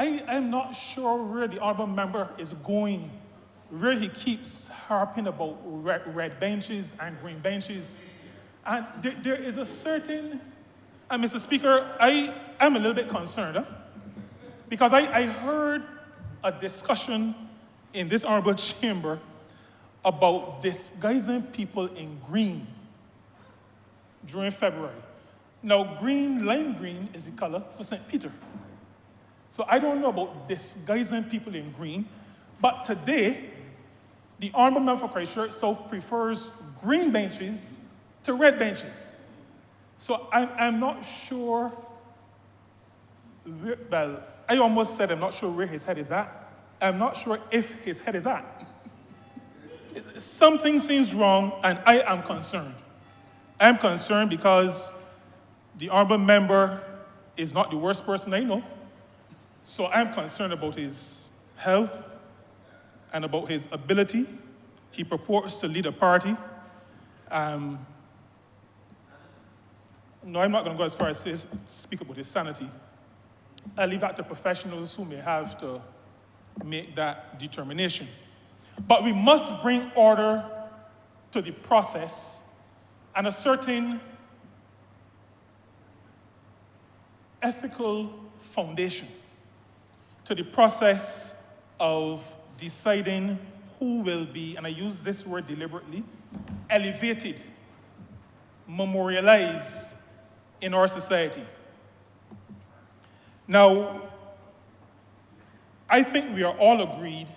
I'm not sure where the honourable member is going, where he keeps harping about red benches and green benches. And there is a certain, and Mr. Speaker, I am a little bit concerned, because I heard a discussion in this honourable chamber about disguising people in green during February. Now, lime green is the color for St. Peter. So I don't know about disguising people in green, but today, the honourable member for Christchurch South prefers green benches to red benches. So I'm not sure, well, I almost said I'm not sure where his head is at. I'm not sure if his head is at. Something seems wrong, and I am concerned. I am concerned because the honourable member is not the worst person I know. So I'm concerned about his health and about his ability. He purports to lead a party. No, I'm not going to go as far as to speak about his sanity. I'll leave that to professionals who may have to make that determination. But we must bring order to the process and a certain ethical foundation to the process of deciding who will be, and I use this word deliberately, elevated, memorialized in our society. Now, I think we are all agreed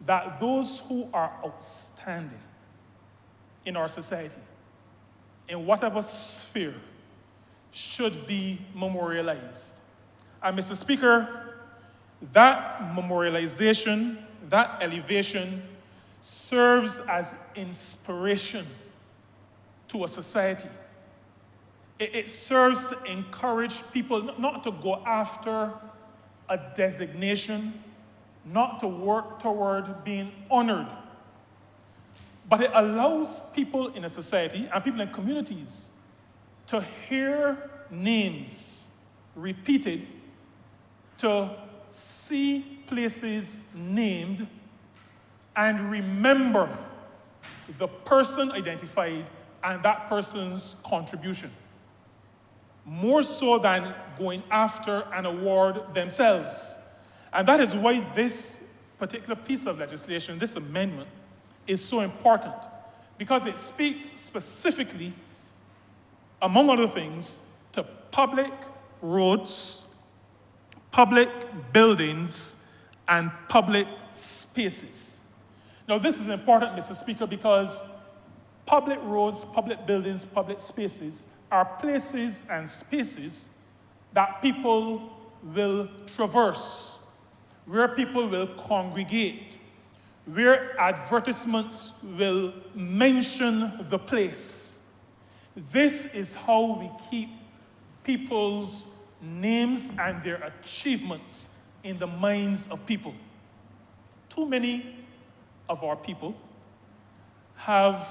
that those who are outstanding in our society, in whatever sphere, should be memorialized. And Mr. Speaker, that memorialization, that elevation serves as inspiration to a society. It serves to encourage people not to go after a designation, not to work toward being honored, but it allows people in a society and people in communities to hear names repeated, to see places named, and remember the person identified and that person's contribution, more so than going after an award themselves. And that is why this particular piece of legislation, this amendment, is so important, because it speaks specifically, among other things, to public roads, public buildings, and public spaces. Now, this is important, Mr. Speaker, because public roads, public buildings, public spaces are places and spaces that people will traverse, where people will congregate, where advertisements will mention the place. This is how we keep people's names and their achievements in the minds of people. Too many of our people have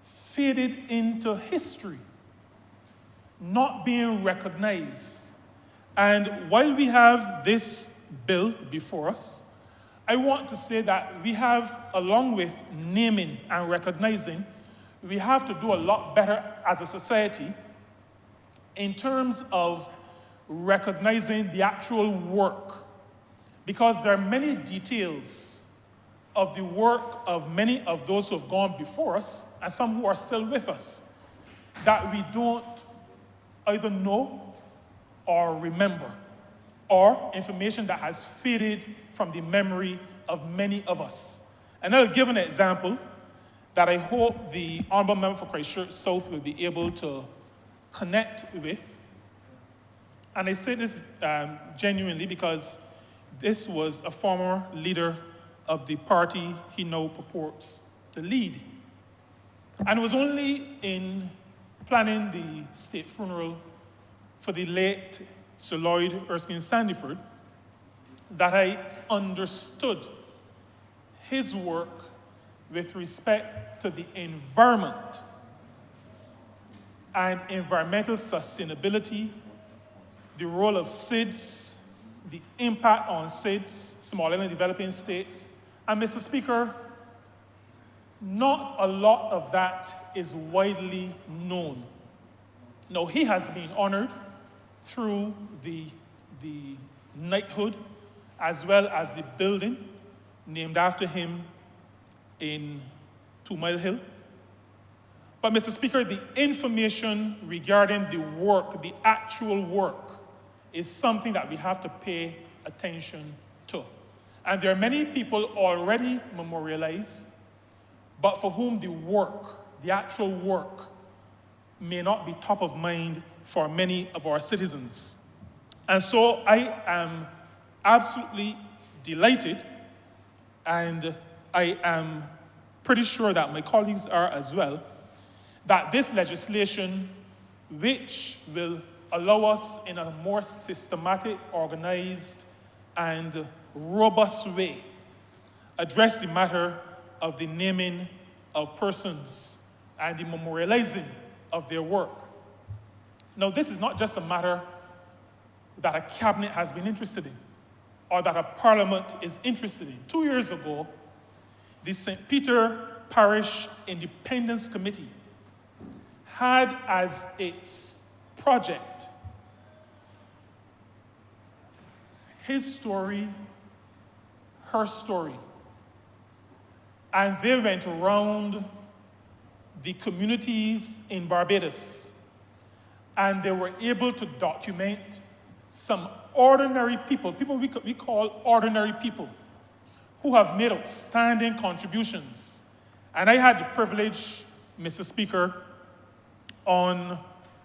faded into history, not being recognized. And while we have this bill before us, I want to say that we have, along with naming and recognizing, we have to do a lot better as a society in terms of recognizing the actual work, because there are many details of the work of many of those who have gone before us, and some who are still with us, that we don't either know or remember, or information that has faded from the memory of many of us. And I'll give an example that I hope the Honourable Member for Christchurch South will be able to connect with. And I say this genuinely because this was a former leader of the party he now purports to lead. And it was only in planning the state funeral for the late Sir Lloyd Erskine Sandiford that I understood his work with respect to the environment and environmental sustainability, the role of SIDS, the impact on SIDS, small and developing states. And Mr. Speaker, not a lot of that is widely known. Now, he has been honored through the knighthood as well as the building named after him in 2 Mile Hill. But Mr. Speaker, the information regarding the work, the actual work, is something that we have to pay attention to. And there are many people already memorialized, but for whom the work, the actual work, may not be top of mind for many of our citizens. And so I am absolutely delighted, and I am pretty sure that my colleagues are as well, that this legislation, which will allow us in a more systematic, organized, and robust way address the matter of the naming of persons and the memorializing of their work. Now, this is not just a matter that a cabinet has been interested in or that a parliament is interested in. 2 years ago, the St. Peter Parish Independence Committee had as its project his story, her story. And they went around the communities in Barbados, and they were able to document some ordinary people, people we call ordinary people, who have made outstanding contributions. And I had the privilege, Mr. Speaker, on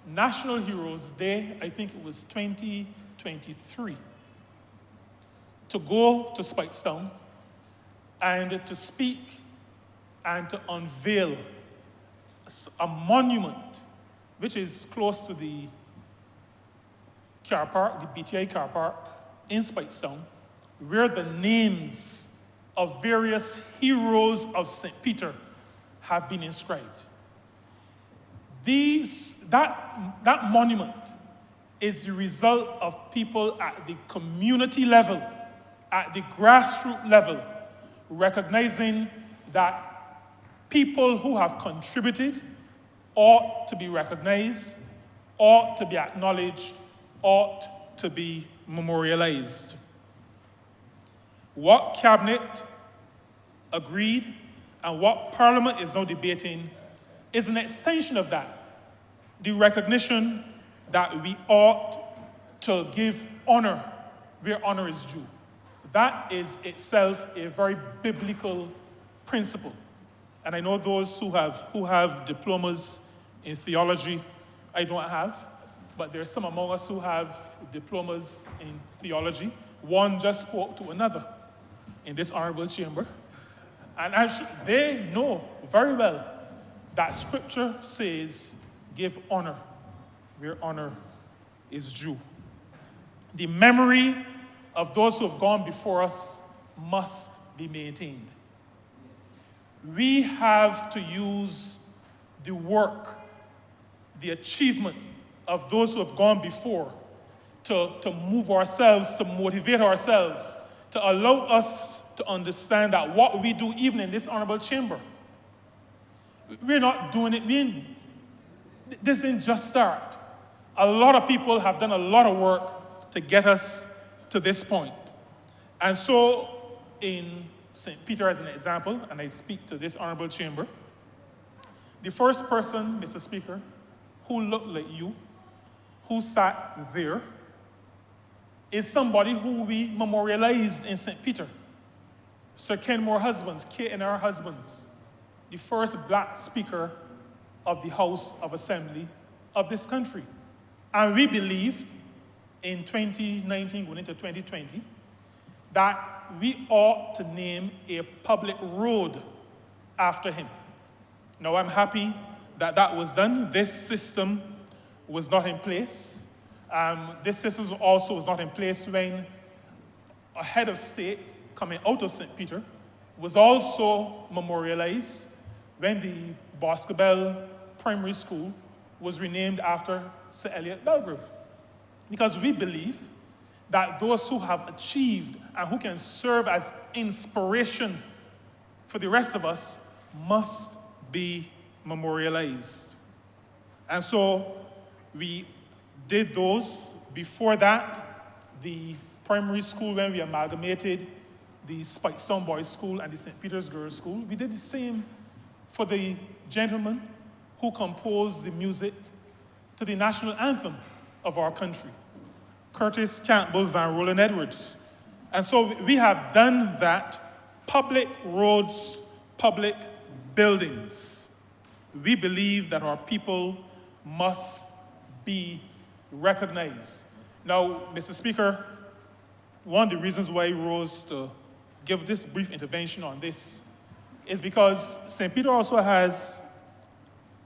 National Heroes Day, I think it was 2023, to go to Speightstown and to speak and to unveil a monument which is close to the car park, the BTI car park in Speightstown, where the names of various heroes of St. Peter have been inscribed. That monument is the result of people at the community level, at the grassroots level, recognizing that people who have contributed ought to be recognized, ought to be acknowledged, ought to be memorialized. What Cabinet agreed and what Parliament is now debating is an extension of that. The recognition that we ought to give honor where honor is due. That is itself a very biblical principle. And I know those who have diplomas in theology. I don't have, but there are some among us who have diplomas in theology. One just spoke to another in this honorable chamber. And they know very well that Scripture says, give honor where honor is due. The memory of those who have gone before us must be maintained. We have to use the work, the achievement of those who have gone before to move ourselves, to motivate ourselves, to allow us to understand that what we do, even in this honorable chamber, we're not doing it. This didn't just start. A lot of people have done a lot of work to get us to this point. And so, in St. Peter as an example, and I speak to this honorable chamber, the first person, Mr. Speaker, who looked like you, who sat there, is somebody who we memorialized in St. Peter. Sir Kenmore Husbands, K.N.R. Husbands, the first black speaker of the House of Assembly of this country. And we believed in 2019, going into 2020, that we ought to name a public road after him. Now, I'm happy that that was done. This system was not in place. This system also was not in place when a head of state coming out of St. Peter was also memorialized when the Boscobel Primary School was renamed after Sir Elliot Belgrave. Because we believe that those who have achieved and who can serve as inspiration for the rest of us must be memorialized. And so we did those. Before that, the primary school, when we amalgamated the Spikestown Boys School and the St. Peter's Girls School, we did the same for the gentleman who composed the music to the national anthem of our country, Curtis Campbell Van Roland Edwards. And so we have done that. Public roads, public buildings. We believe that our people must be recognized. Now, Mr. Speaker, one of the reasons why I rose to give this brief intervention on this is because St. Peter also has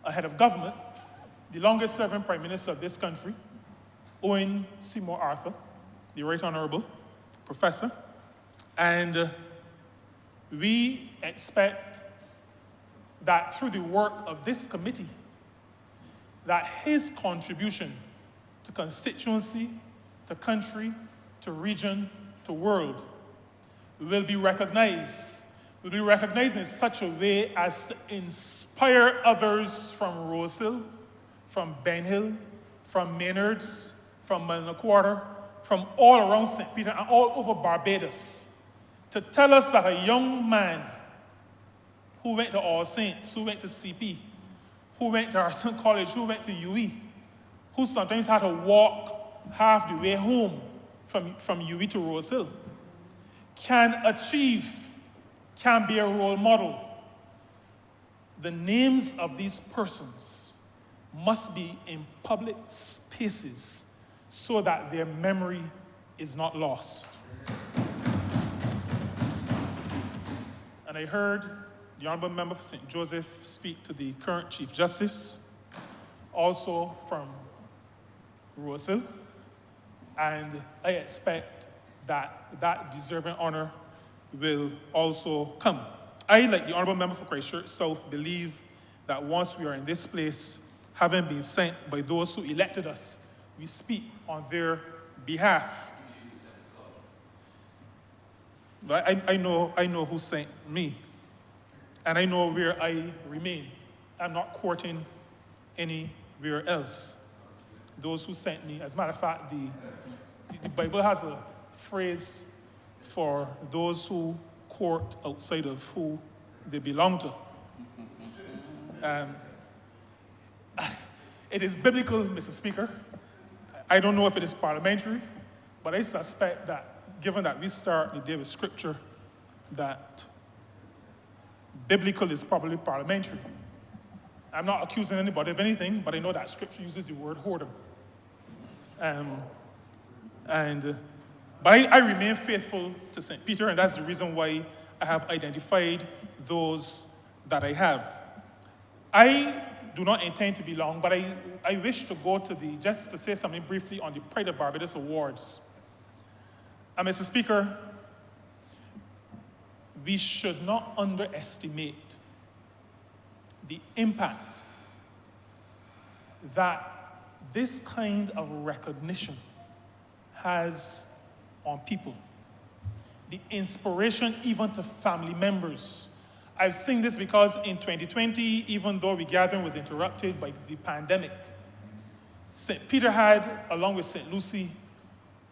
a head of government, the longest serving Prime Minister of this country, Owen Seymour Arthur, the Right Honourable Professor, and we expect that through the work of this committee, that his contribution to constituency, to country, to region, to world will be recognized in such a way as to inspire others from Rosehill, from Ben Hill, from Maynards, from Mullinacquarter, from all around St. Peter and all over Barbados, to tell us that a young man who went to All Saints, who went to CP, who went to Arson College, who went to UE, who sometimes had to walk half the way home from UE to Rosehill, can achieve, can be a role model. The names of these persons must be in public spaces so that their memory is not lost. And I heard the Honourable Member for St. Joseph speak to the current Chief Justice, also from Rosehill, and I expect that that deserving honour will also come. I, like the Honourable Member for Christchurch South, believe that once we are in this place, having been sent by those who elected us, we speak on their behalf. But I know who sent me, and I know where I remain. I'm not courting anywhere else. Those who sent me, as a matter of fact, the Bible has a phrase for those who court outside of who they belong to. It is biblical, Mr. Speaker. I don't know if it is parliamentary, but I suspect that, given that we start the day with scripture, that biblical is probably parliamentary. I'm not accusing anybody of anything, but I know that scripture uses the word whoredom. But I remain faithful to St. Peter, and that's the reason why I have identified those that I have. I do not intend to be long, but I wish to go to just to say something briefly on the Pride of Barbados Awards. And Mr. Speaker, we should not underestimate the impact that this kind of recognition has on people. The inspiration even to family members. I've seen this because in 2020, even though the gathering was interrupted by the pandemic, St. Peter had, along with St. Lucie,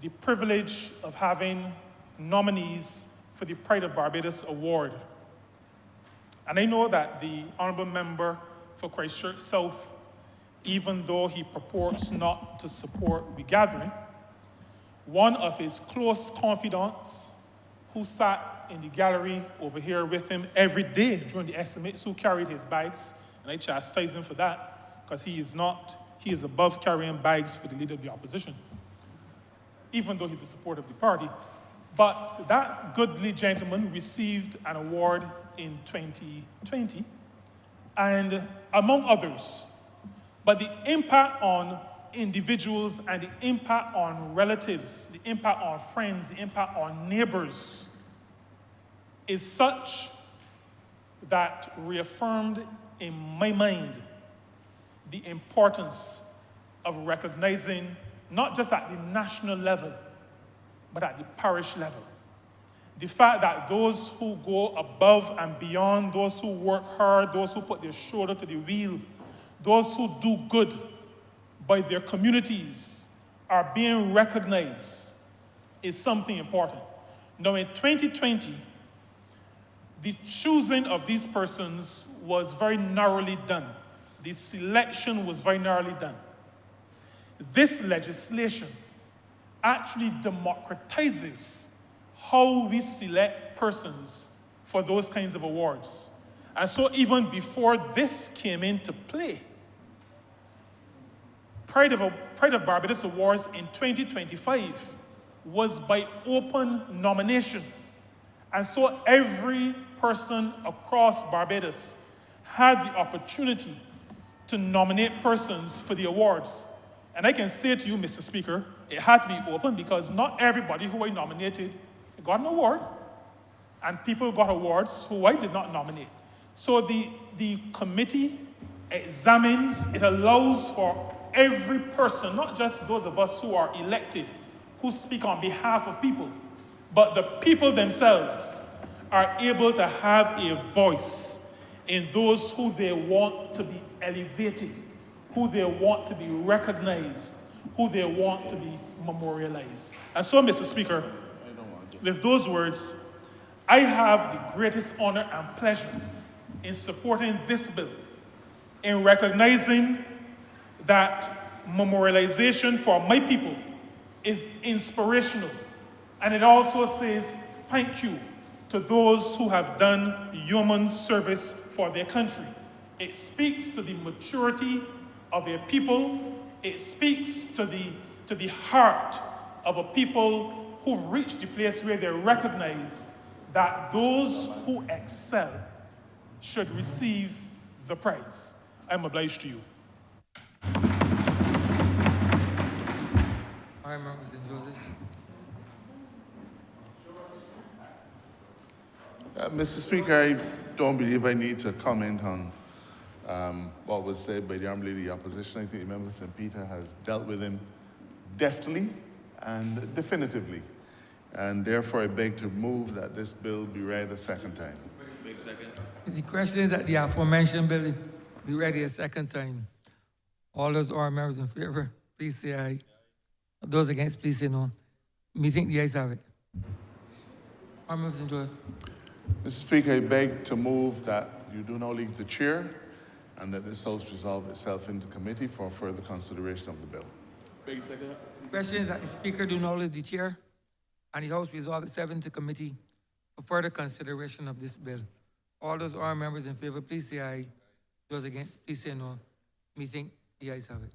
the privilege of having nominees for the Pride of Barbados Award. And I know that the Honourable Member for Christchurch South, even though he purports not to support the gathering, one of his close confidants who sat in the gallery over here with him every day during the estimates, who carried his bags, and I chastise him for that, because he is above carrying bags for the leader of the opposition, even though he's a supporter of the party. But that goodly gentleman received an award in 2020, and among others. But the impact on individuals and the impact on relatives, the impact on friends, the impact on neighbors is such that reaffirmed in my mind the importance of recognizing, not just at the national level, but at the parish level. The fact that those who go above and beyond, those who work hard, those who put their shoulder to the wheel, those who do good by their communities are being recognized is something important. Now in 2020, the choosing of these persons was very narrowly done. The selection was very narrowly done. This legislation actually democratizes how we select persons for those kinds of awards. And so even before this came into play, Pride of Barbados Awards in 2025 was by open nomination. And so every person across Barbados had the opportunity to nominate persons for the awards. And I can say to you, Mr. Speaker, it had to be open because not everybody who I nominated got an award, and people got awards who I did not nominate. So the committee examines, it allows for every person, not just those of us who are elected, who speak on behalf of people, but the people themselves are able to have a voice in those who they want to be elevated, who they want to be recognized, who they want to be memorialized. And so, Mr. Speaker, with those words, I have the greatest honor and pleasure in supporting this bill, in recognizing that memorialization for my people is inspirational. And it also says thank you to those who have done human service for their country. It speaks to the maturity of a people. It speaks to the heart of a people who've reached the place where they recognize that those who excel should receive the prize. I'm obliged to you. All right, Members St. Joseph. Mr. Speaker, I don't believe I need to comment on what was said by the Honourable Leader of the Opposition. I think the member of St. Peter has dealt with him deftly and definitively. And therefore, I beg to move that this bill be read a second time. The question is that the aforementioned bill be read a second time. All those who are members in favor, please say aye. Those against, please say no. Me think the ayes have it. All members in favor. Mr. Speaker, I beg to move that you do not leave the chair and that this House resolve itself into committee for further consideration of the bill. The question is that the Speaker do not leave the chair and the House resolve itself into committee for further consideration of this bill. All those who are members in favor, please say aye. Those against, please say no. Me think the ayes have it.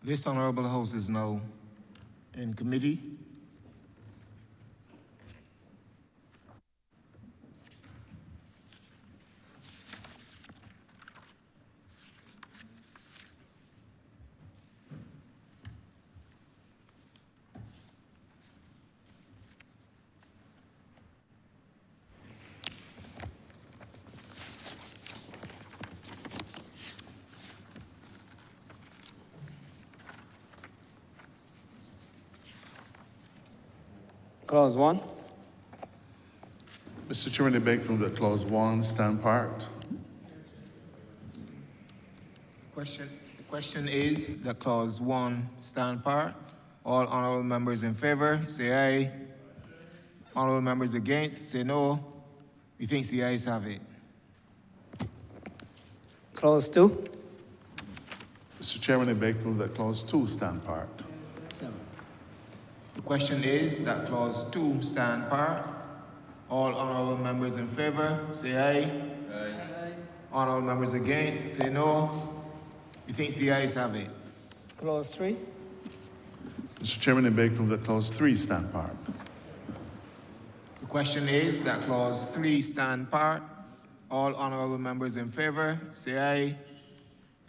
This Honourable House is now in committee. Clause 1. Mr. Chairman, I beg to move that Clause 1 stand part. The question is that Clause 1 stand part. All honourable members in favour, say aye. Honourable members against, say no. Methinks the ayes have it. Clause 2. Mr. Chairman, I beg to move that Clause 2 stand part. The question is that Clause 2 stand part. All honourable members in favour, say aye. Aye. Honourable members against, say no. Methinks the ayes have it. Clause 3. Mr. Chairman, I beg to move that Clause 3 stand part. The question is that Clause 3 stand part. All honourable members in favour, say aye.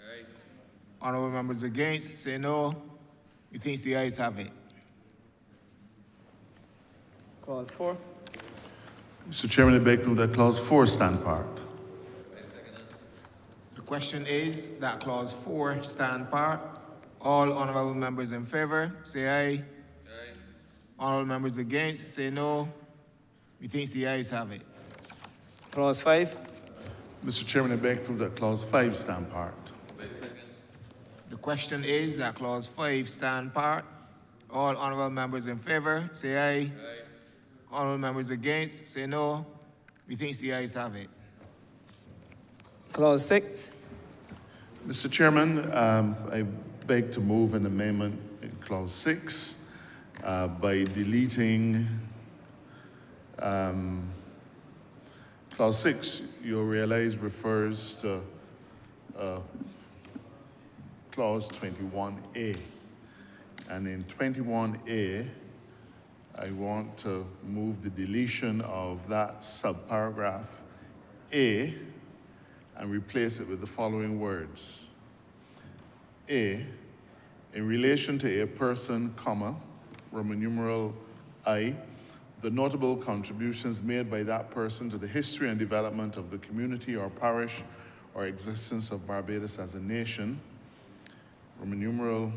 Aye. Honourable members against, say no. Methinks the ayes have it. Clause 4. Mr. Chairman, I beg to move that clause 4 stand part. The question is that clause 4 stand part. All honourable members in favour, say aye. Honourable members against, say no. Methinks the ayes have it. Clause 5. Mr. Chairman, I beg to move that clause 5 stand part. The question is that clause 5 stand part. All honourable members in favour, say aye. Honourable members against, say no. Methinks the ayes have it. Clause 6. Mr. Chairman, I beg to move an amendment in clause 6 by deleting clause 6. You'll realize refers to clause 21A. And in 21A, I want to move the deletion of that subparagraph A and replace it with the following words. A, in relation to a person, comma, Roman numeral I, the notable contributions made by that person to the history and development of the community or parish or existence of Barbados as a nation, Roman numeral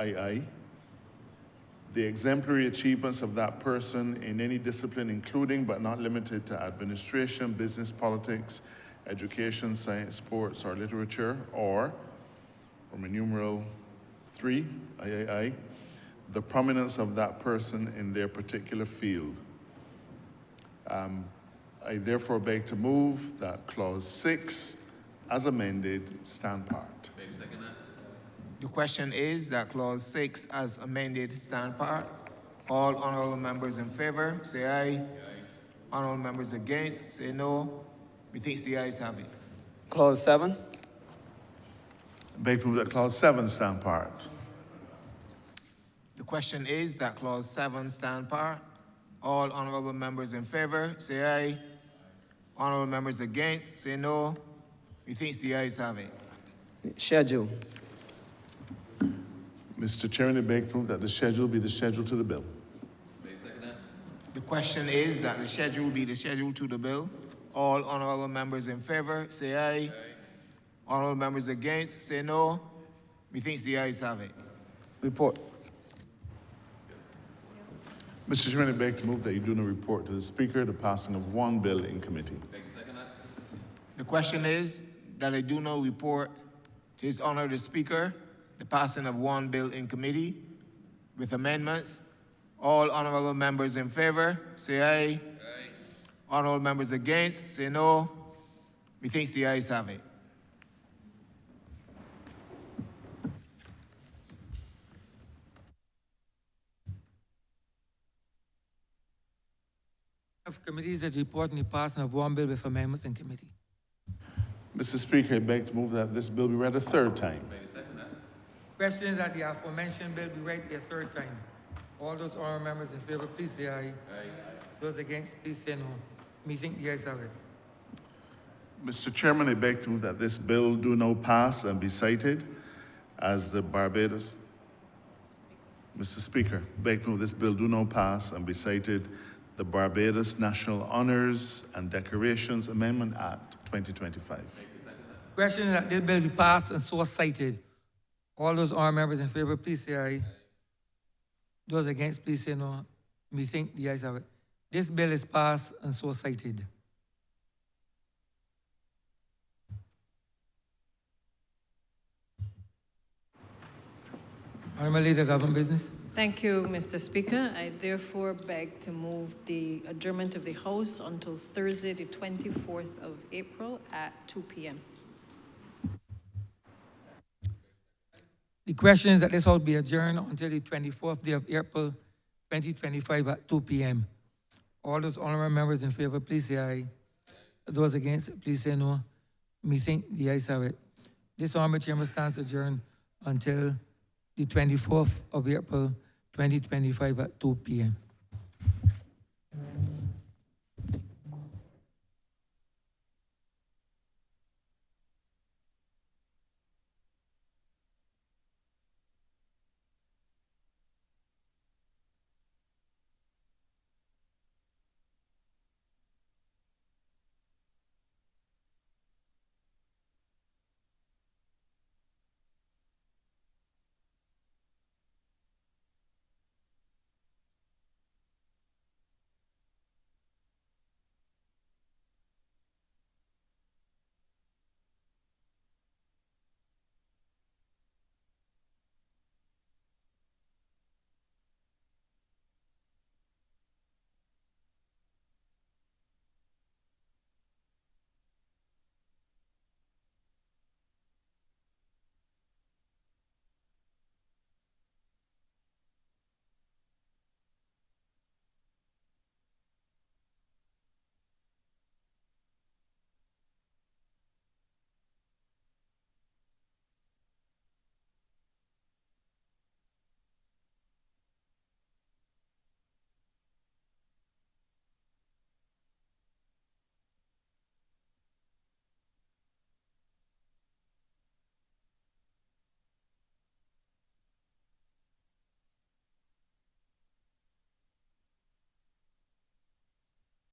II, the exemplary achievements of that person in any discipline, including but not limited to administration, business, politics, education, science, sports, or literature, or, Roman numeral 3, III, the prominence of that person in their particular field. I therefore beg to move that clause 6, as amended, stand part. The question is that clause 6 as amended stand part. All honourable members in favour, say aye. Honourable members against, say no. Methinks the ayes have it. Clause 7. I beg to move that clause 7 stand part. The question is that clause 7 stand part. All honourable members in favour, say aye. Honourable members against, say no. Methinks the ayes have it. Schedule. Mr. Chairman, I beg to move that the schedule be the schedule to the bill. The question is that the schedule be the schedule to the bill. All honourable members in favour, say aye. Honourable members against, say no. Methinks the ayes have it. Report. Mr. Chairman, I beg to move that you do not report to the Speaker the passing of one bill in committee. The question is that I do not report to His Honour the Speaker the passing of one bill in committee with amendments. All honourable members in favour, say aye. Honourable members against, say no. Methinks the ayes have it. Of committees that report on the passing of one bill with amendments in committee. Mr. Speaker, I beg to move that this bill be read a third time. Question is that the aforementioned bill be read a third time. All those honourable members in favour, please say aye. Those against, please say no. Methinks the ayes have it. Mr. Chairman, I beg to move that this bill do now pass and be cited as the Barbados. Mr. Speaker, I beg to move this bill do now pass and be cited the Barbados National Honours and Decorations Amendment Act 2025. Question is that this bill be passed and so cited. All those honourable members in favour, please say aye. Those against, please say no. Methinks the ayes have it. This bill is passed and so cited. Honourable Leader, Government Business. Thank you, Mr. Speaker. I therefore beg to move the adjournment of the House until Thursday, the 24th of April at 2 p.m. The question is that this House be adjourned until the 24th day of April 2025 at 2 p.m. All those honourable members in favour, please say aye. Those against, please say no. Methinks the ayes have it. This honourable chamber stands adjourned until the 24th of April 2025 at 2 p.m.